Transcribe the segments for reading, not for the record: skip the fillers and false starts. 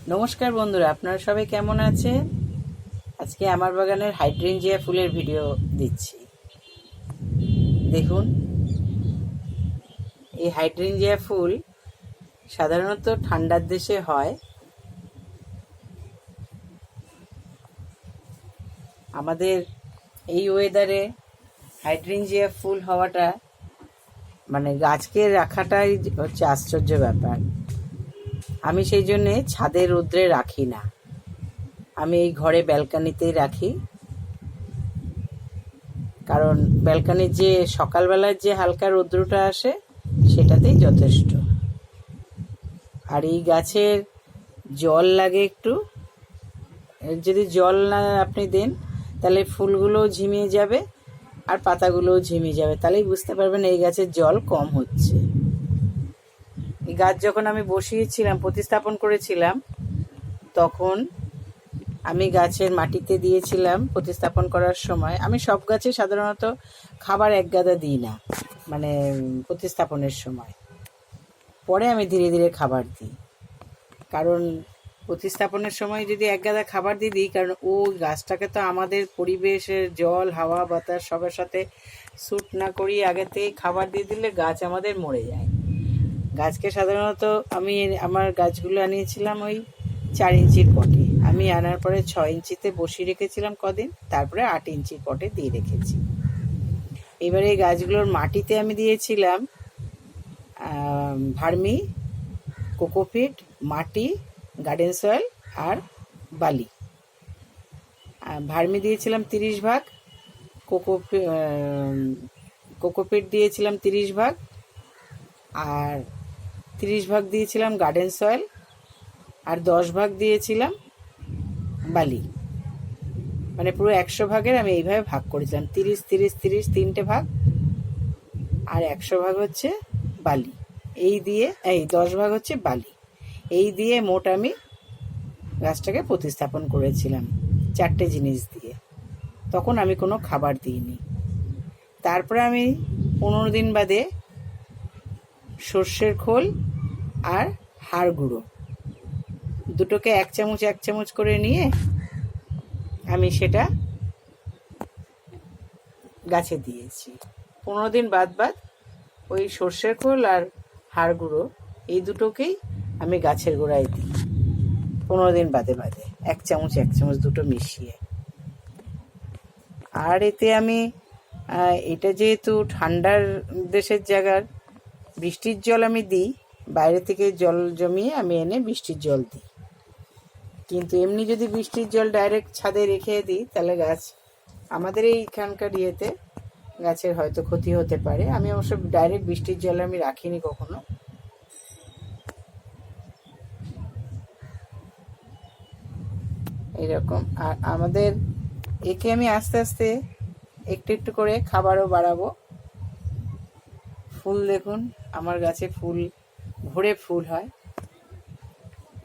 নমস্কার বন্ধুরা, আপনারা সবাই কেমন আছেন? আজকে আমার বাগানের হাইড্রেঞ্জিয়া ফুলের ভিডিও দিচ্ছি। দেখুন, এই হাইড্রেঞ্জিয়া ফুল সাধারণত ঠান্ডার দেশে হয়। আমাদের এই ওয়েদারে হাইড্রেঞ্জিয়া ফুল হওয়াটা মানে গাছকে রাখাটাই হচ্ছে আশ্চর্য ব্যাপার। আমি সেই জন্যে ছাদে রোদ্রে রাখি না, আমি এই ঘরে ব্যালকানিতেই রাখি। কারণ ব্যালকানির যে সকালবেলার যে হালকা রৌদ্রটা আসে সেটাতেই যথেষ্ট। আর এই গাছের জল লাগে একটু, যদি জল না আপনি দেন তাহলে ফুলগুলোও ঝিমিয়ে যাবে আর পাতাগুলোও ঝিমিয়ে যাবে, তাহলেই বুঝতে পারবেন এই গাছের জল কম হচ্ছে। এই গাছ যখন আমি বসিয়েছিলাম, প্রতিস্থাপন করেছিলাম, তখন আমি গাছের মাটিতে দিয়েছিলাম প্রতিস্থাপন করার সময়। আমি সব গাছে সাধারণত খাবার এক গাদা দিই না, মানে প্রতিস্থাপনের সময়। পরে আমি ধীরে ধীরে খাবার দিই, কারণ প্রতিস্থাপনের সময় যদি এক গাদা খাবার দিয়ে দিই, কারণ ও গাছটাকে তো আমাদের পরিবেশের জল হাওয়া বাতাস সবার সাথে স্যুট না করিয়ে আগে থেকেই খাবার দিয়ে দিলে গাছ আমাদের মরে যায়। গাছকে সাধারণত আমি আমার গাছগুলো আনিয়েছিলাম ওই 4 ইঞ্চির পটে, আমি আনার পরে 6 ইঞ্চিতে বসিয়ে রেখেছিলাম কদিন, তারপরে 8 ইঞ্চির পটে দিয়ে রেখেছি। এবারে এই গাছগুলোর মাটিতে আমি দিয়েছিলাম ভার্মি, কোকোপিট, মাটি, গার্ডেন সয়েল আর বালি। ভার্মি দিয়েছিলাম 30 ভাগ, কোকোপিট দিয়েছিলাম 30 ভাগ, আর 30 ভাগ দিয়েছিলাম গার্ডেন সয়েল, আর 10 ভাগ দিয়েছিলাম বালি। মানে পুরো 100 ভাগের আমি এইভাবে ভাগ করেছিলাম, 30 30 30 তিনটে ভাগ, আর 100 ভাগ হচ্ছে বালি। এই দিয়ে 10 ভাগ হচ্ছে বালি। এই দিয়ে মোট আমি গাছটাকে প্রতিস্থাপন করেছিলাম 4টে জিনিস দিয়ে। তখন আমি কোনো খাবার দিইনি। তারপরে আমি 15 দিন বাদে সর্ষের খোল আর হাড় গুঁড়ো দুটোকে 1 চামচ 1 চামচ করে নিয়ে আমি সেটা গাছে দিয়েছি। 15 দিন বাদ ওই সর্ষের খোল আর হাড় গুঁড়ো এই দুটোকেই আমি গাছের গোড়ায় দিই 15 দিন বাদে 1 চামচ 1 চামচ দুটো মিশিয়ে। আর এতে আমি এটা যেহেতু ঠান্ডার দেশের জায়গার, বৃষ্টির জল আমি দিই, বাইরে থেকে জল জমিয়ে আমি এনে বৃষ্টির জল দিই। কিন্তু এমনি যদি বৃষ্টির জল ডাইরেক্ট ছাদে রেখে দিই তাহলে গাছ, আমাদের এইখানকার ইয়েতে গাছের হয়তো ক্ষতি হতে পারে। আমি অবশ্য ডাইরেক্ট বৃষ্টির জল আমি রাখিনি কখনো। এইরকম। আর আমাদের একে আমি আস্তে আস্তে একটু একটু করে খাবারও বাড়াবো। ফুল দেখুন, আমার গাছে ফুল ভরে ফুল হয়।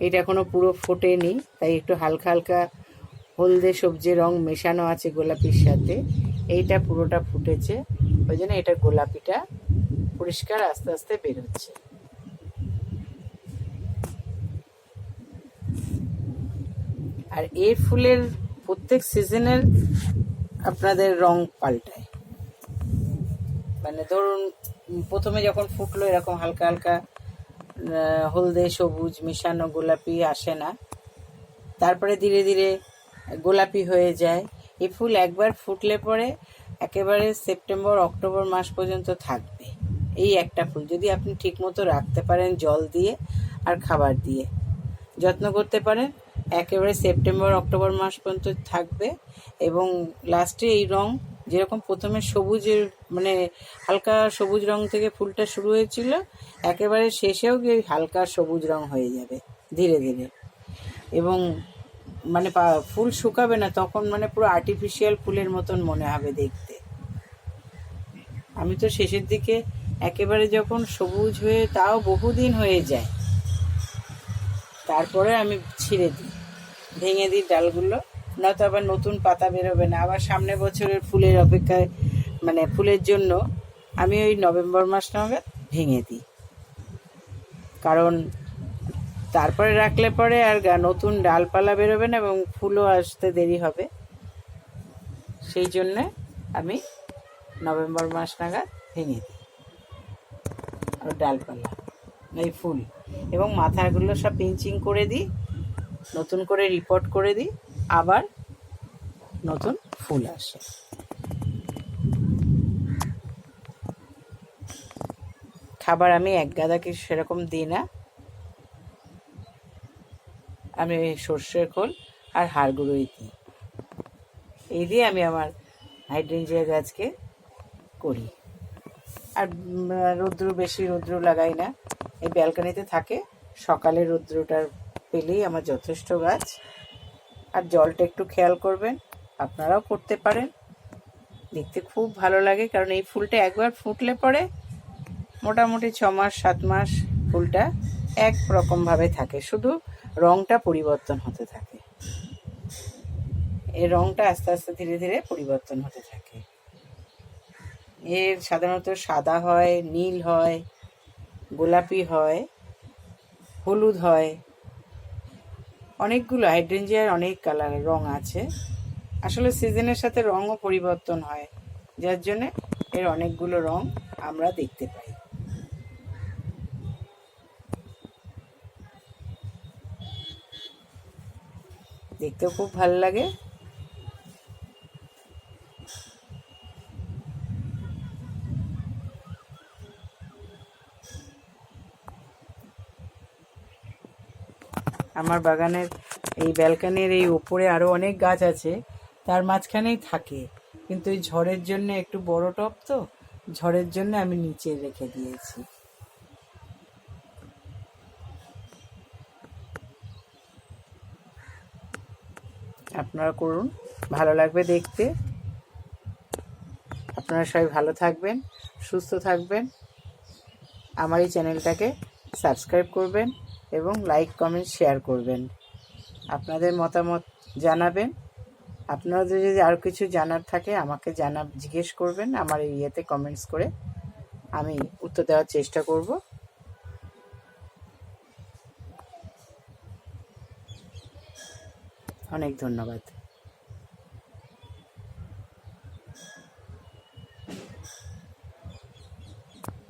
এটা এখনো পুরো ফোটেনি, তাই একটু হালকা হালকা হলদে সবজি রং মেশানো আছে গোলাপির সাথে। এইটা পুরোটা ফুটেছে, ওই জন্য এটা গোলাপিটা পরিষ্কার আস্তে আস্তে বেরোচ্ছে। আর এই ফুলের প্রত্যেক সিজনের আপনাদের রং পাল্টায়। মানে ধরুন প্রথমে যখন ফুটলো এরকম হালকা হালকা হলদে সবুজ মেশানো গোলাপি আসে না, তারপরে ধীরে ধীরে গোলাপি হয়ে যায়। এই ফুল একবার ফুটলে পরে একেবারে সেপ্টেম্বর অক্টোবর মাস পর্যন্ত থাকবে। এই একটা ফুল যদি আপনি ঠিকমতো রাখতে পারেন, জল দিয়ে আর খাবার দিয়ে যত্ন করতে পারেন, একেবারে সেপ্টেম্বর অক্টোবর মাস পর্যন্ত থাকবে। এবং লাস্টে এই রং যেরকম প্রথমে সবুজের মানে হালকা সবুজ রং থেকে ফুলটা শুরু হয়েছিল, একেবারে শেষেও গিয়ে হালকা সবুজ রং হয়ে যাবে ধীরে ধীরে। এবং মানে ফুল শুকাবে না তখন, মানে পুরো আর্টিফিশিয়াল ফুলের মতন মনে হবে দেখতে। আমি তো শেষের দিকে একেবারে যখন সবুজ হয়ে তাও বহুদিন হয়ে যায়, তারপরে আমি ছিঁড়ে দিই, ভেঙে দিই ডালগুলো, নয়তো আবার নতুন পাতা বেরোবে না। আবার সামনে বছরের ফুলের অপেক্ষায়, মানে ফুলের জন্য আমি ওই নভেম্বর মাস নাগাদ ভেঙে দিই, কারণ তারপরে রাখলে পরে আর নতুন ডালপালা বেরোবে না এবং ফুলও আসতে দেরি হবে। সেই জন্যে আমি নভেম্বর মাস নাগাদ ভেঙে দিই আর ডালপালা এই ফুল, এবং মাথাগুলো সব পিঞ্চিং করে দিই, নতুন করে রিপোর্ট করে দিই, আবার নতুন ফুল আসে। খাবার আমি এক গাদা কিছু সেরকম দিই না, আমি সর্ষের খোল আর হাড় গুঁড়োই দিই। এই দিয়ে আমি আমার হাইড্রেঞ্জিয়া গাছকে করি। আর বেশি রৌদ্র লাগাই না, এই ব্যালকনিতে থাকে, সকালে রৌদ্রটার পেলেই আমার যথেষ্ট গাছ। আর জলটা একটু খেয়াল করবেন, আপনারাও করতে পারেন, দেখতে খুব ভালো লাগে। কারণ এই ফুলটা একবার ফুটলে পরে মোটামুটি 6 মাস 7 মাস ফুলটা এক রকমভাবে থাকে, শুধু রঙটা পরিবর্তন হতে থাকে। এর রঙটা আস্তে আস্তে ধীরে ধীরে পরিবর্তন হতে থাকে। এর সাধারণত সাদা হয়, নীল হয়, গোলাপি হয়, হলুদ হয়, অনেকগুলো হাইড্রেঞ্জিয়ার অনেক কালার রং আছে। আসলে সিজনের সাথে রঙও পরিবর্তন হয়, যার জন্যে এর অনেকগুলো রং আমরা দেখতে পাই। দেখতেও খুব ভালো লাগে। আমার বাগানের এই ব্যালকনির এই উপরে আরও অনেক গাছ আছে, তার মাঝখানেই থাকে, কিন্তু এই ঝড়ের জন্য একটু বড় টব, তো ঝড়ের জন্য আমি নিচে রেখে দিয়েছি। আপনারা করুন, ভালো লাগবে দেখতে। আপনারা সবাই ভালো থাকবেন, সুস্থ থাকবেন। আমার এই চ্যানেলটাকে সাবস্ক্রাইব করবেন এবং লাইক কমেন্ট শেয়ার করবেন। আপনাদের মতামত জানাবেন। আপনাদের যদি আরও কিছু জানার থাকে আমাকে জিজ্ঞেস করবেন আমার এই ইয়েতে কমেন্টস করে, আমি উত্তর দেওয়ার চেষ্টা করব। অনেক ধন্যবাদ।